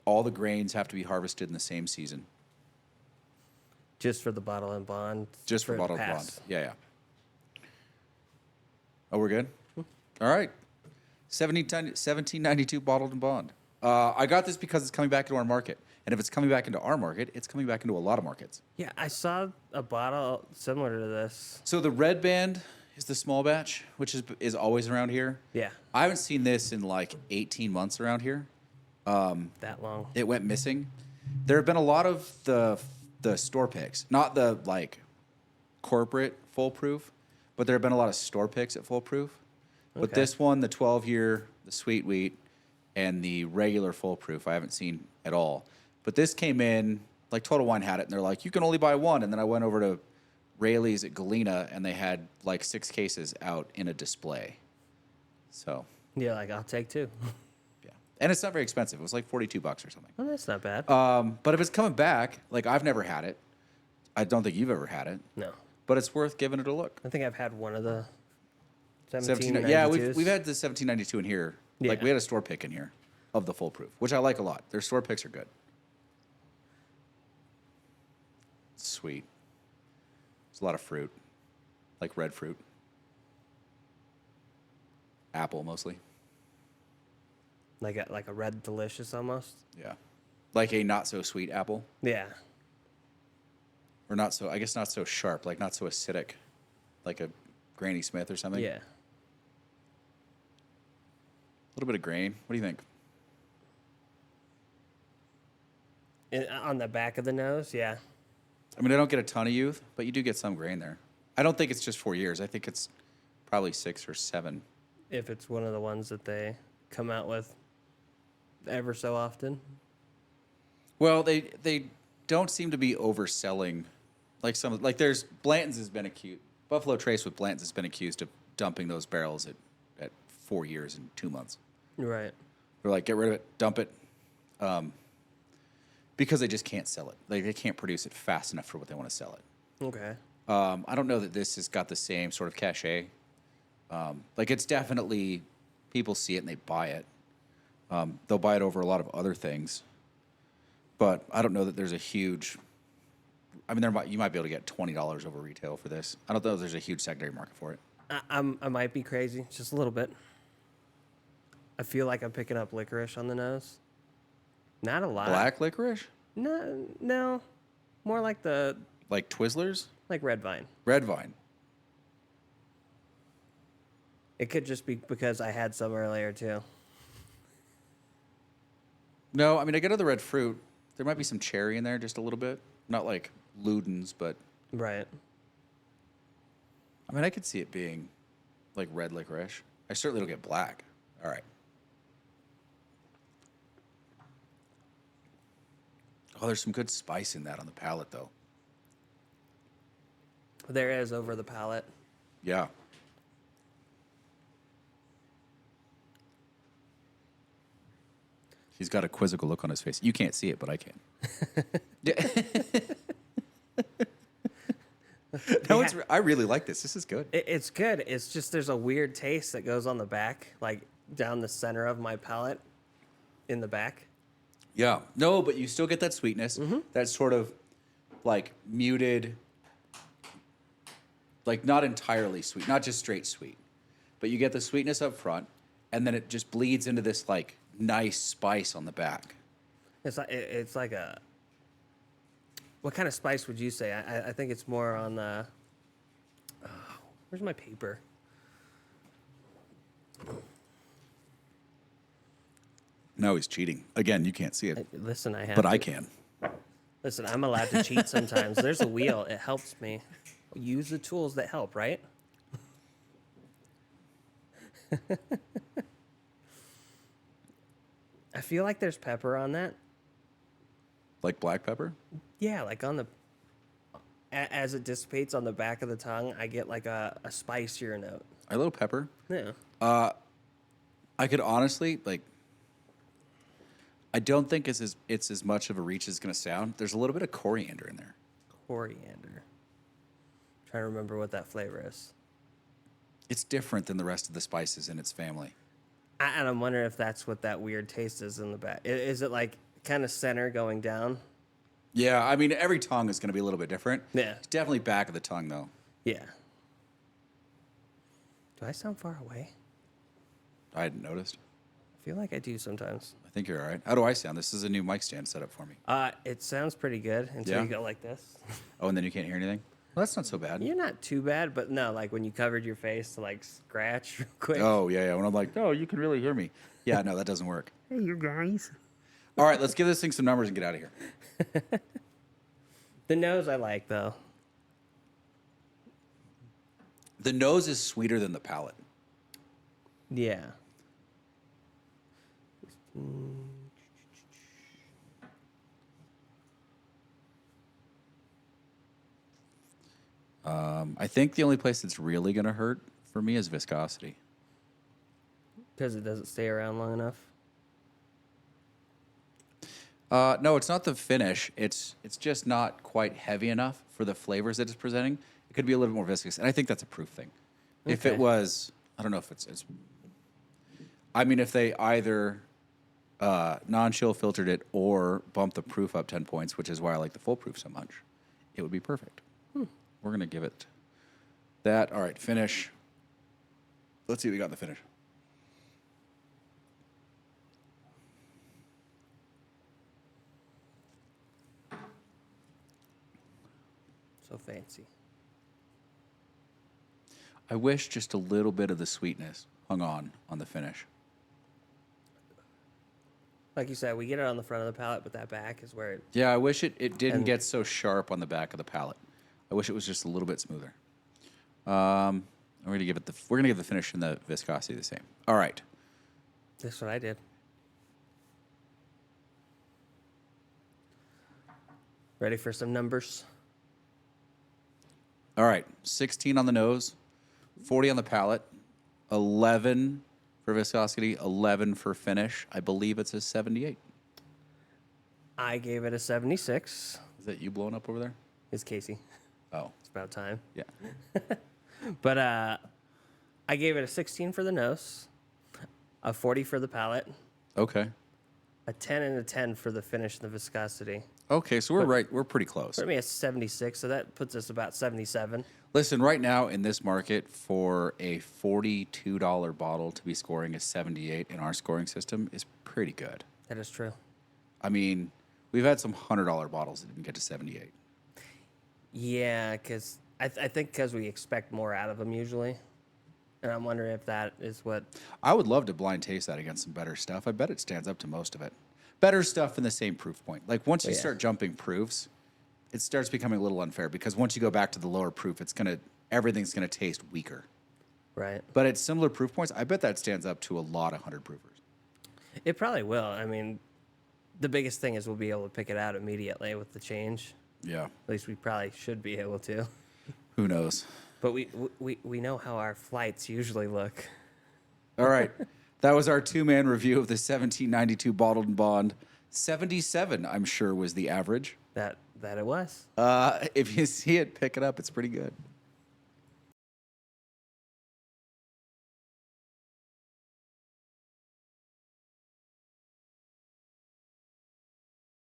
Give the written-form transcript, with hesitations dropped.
All the grains have to be harvested in the same season, Just for the bottle and bond. just for the bottled blonde. pass. Yeah, yeah. Oh, we're good? All right. 1792 bottled and bond. I got this because it's coming back into our market. And if it's coming back into our market, it's coming back into a lot of markets. Yeah, I saw a bottle similar to this. So the red band is the small batch, which is always around here. Yeah, I haven't seen this in like 18 months around here. that long. It went missing. There have been a lot of the store picks, not the like corporate foolproof, but there have been a lot of store picks at foolproof. But Okay. this one, the 12-year, the sweet wheat, and the regular foolproof, I haven't seen at all. But this came in, like Total Wine had it, and they're like, you can only buy one. And then I went over to Rayleigh's at Galena, and they had like 6 cases out in a display. So, Yeah, like I'll take two. yeah. And it's not very expensive. It was like $42 or something. Well, that's not bad. But if it's coming back, like I've never had it. I don't think you've ever had it, No, but it's worth giving it a look. I think I've had one of the 17, yeah, 1792s. we've had the 1792 in here. Like Yeah. we had a store pick in here of the full proof, which I like a lot. Their store picks are good. Sweet. There's a lot of fruit, like red fruit, apple mostly. like a red delicious almost. Yeah, like a not so sweet apple, Yeah, or not so. I guess not so sharp, like not so acidic, like a Granny Smith or something. yeah. A little bit of grain. What do you think? On the back of the nose, yeah. I mean, I don't get a ton of youth, but you do get some grain there. I don't think it's just 4 years. I think it's probably 6 or 7. If it's one of the ones that they come out with ever so often. Well, they don't seem to be overselling, like there's Blanton's has been accused. Buffalo Trace with Blanton's has been accused of dumping those barrels at 4 years and 2 months. Right. They're like, get rid of it, dump it, because they just can't sell it. Like they can't produce it fast enough for what they want to sell it. Okay. I don't know that this has got the same sort of cachet. Like it's definitely people see it and they buy it. They'll buy it over a lot of other things, but I don't know that there's a huge. I mean, you might be able to get $20 over retail for this. I don't know if there's a huge secondary market for it. I might be crazy, just a little bit. I feel like I'm picking up licorice on the nose. Not a lot. Black licorice, No. More like like Twizzlers, like red vine. red vine. It could just be because I had some earlier too. No, I mean I get other red fruit. There might be some cherry in there, just a little bit. Not like Ludens, but Right. I mean I could see it being like red licorice. I certainly don't get black. All right. Oh, there's some good spice in that on the palate, though. There is over the palate. Yeah. He's got a quizzical look on his face. You can't see it, but I can. No, I really like this. This is good. It's good. It's just there's a weird taste that goes on the back, like down the center of my palate, in the back. Yeah. No, but you still get that sweetness. That sort of like muted, like not entirely sweet, not just straight sweet, but you get the sweetness up front, and then it just bleeds into this like nice spice on the back. It's like a. What kind of spice would you say? I think it's more on the. Where's my paper? No, he's cheating. Again, you can't see it, Listen, I have. but to, I can. Listen, I'm allowed to cheat sometimes. There's a wheel. It helps me. Use the tools that help, right? I feel like there's pepper on that. Like black pepper? Yeah, like on the. As it dissipates on the back of the tongue, I get like a spicier note. A little pepper. Yeah. I could honestly like. I don't think it's as much of a reach as it's going to sound. There's a little bit of coriander in there. Coriander. Trying to remember what that flavor is. It's different than the rest of the spices in its family. And I'm wondering if that's what that weird taste is in the back. Is it like kind of center going down? Yeah, I mean, every tongue is going to be a little bit different. Yeah. It's definitely back of the tongue, though. Yeah. Do I sound far away? I hadn't noticed. I feel like I do sometimes. I think you're all right. How do I sound? This is a new mic stand set up for me. It sounds pretty good until Yeah? you go like this. Oh, and then you can't hear anything? Well, that's not so bad. You're not too bad, but no, like when you covered your face to like scratch real quick. Oh, yeah. When I'm like, oh, you can really hear me. Yeah, no, that doesn't work. Hey, you guys. All right, let's give this thing some numbers and get out of here. The nose I like though. The nose is sweeter than the palate. Yeah. I think the only place that's really going to hurt for me is viscosity. Because it doesn't stay around long enough. No, it's not the finish. It's just not quite heavy enough for the flavors that it's presenting. It could be a little bit more viscous, and I think that's a proof thing. If it Okay. was, I don't know if it's I mean, if they either non-chill filtered it or bumped the proof up 10 points, which is why I like the full proof so much, it would be perfect. We're going to give it that. All right, finish. Let's see what we got in the finish. So fancy. I wish just a little bit of the sweetness hung on the finish. Like you said, we get it on the front of the palate, but that back is where it. Yeah, I wish it didn't And- get so sharp on the back of the palate. I wish it was just a little bit smoother. We're gonna give the finish and the viscosity the same. All right. That's what I did. Ready for some numbers? All right. 16 on the nose, 40 on the palate, 11 for viscosity, 11 for finish. I believe it's a 78. I gave it a 76. Is that you blowing up over there? Is Casey? Oh, It's about time. yeah. But I gave it a 16 for the nose, a 40 for the palate, Okay. a 10 and a 10 for the finish and the viscosity. Okay, so we're right. We're pretty close. Put me at 76, so that puts us about 77. Listen, right now in this market, for a $42 bottle to be scoring a 78 in our scoring system is pretty good. That is true. I mean, we've had some $100 bottles that didn't get to 78. Yeah, because I think because we expect more out of them usually. And I'm wondering if that is what. I would love to blind taste that against some better stuff. I bet it stands up to most of it. Better stuff in the same proof point. Like once you Yeah. start jumping proofs, it starts becoming a little unfair because once you go back to the lower proof, everything's gonna taste weaker. Right. But at similar proof points, I bet that stands up to a lot of 100 proofers. It probably will. I mean, the biggest thing is we'll be able to pick it out immediately with the change. Yeah. At least we probably should be able to. Who knows? But we know how our flights usually look. All right. That was our two-man review of the 1792 Bottled and Bond. 77, I'm sure, was the average. That it was. If you see it, pick it up. It's pretty good.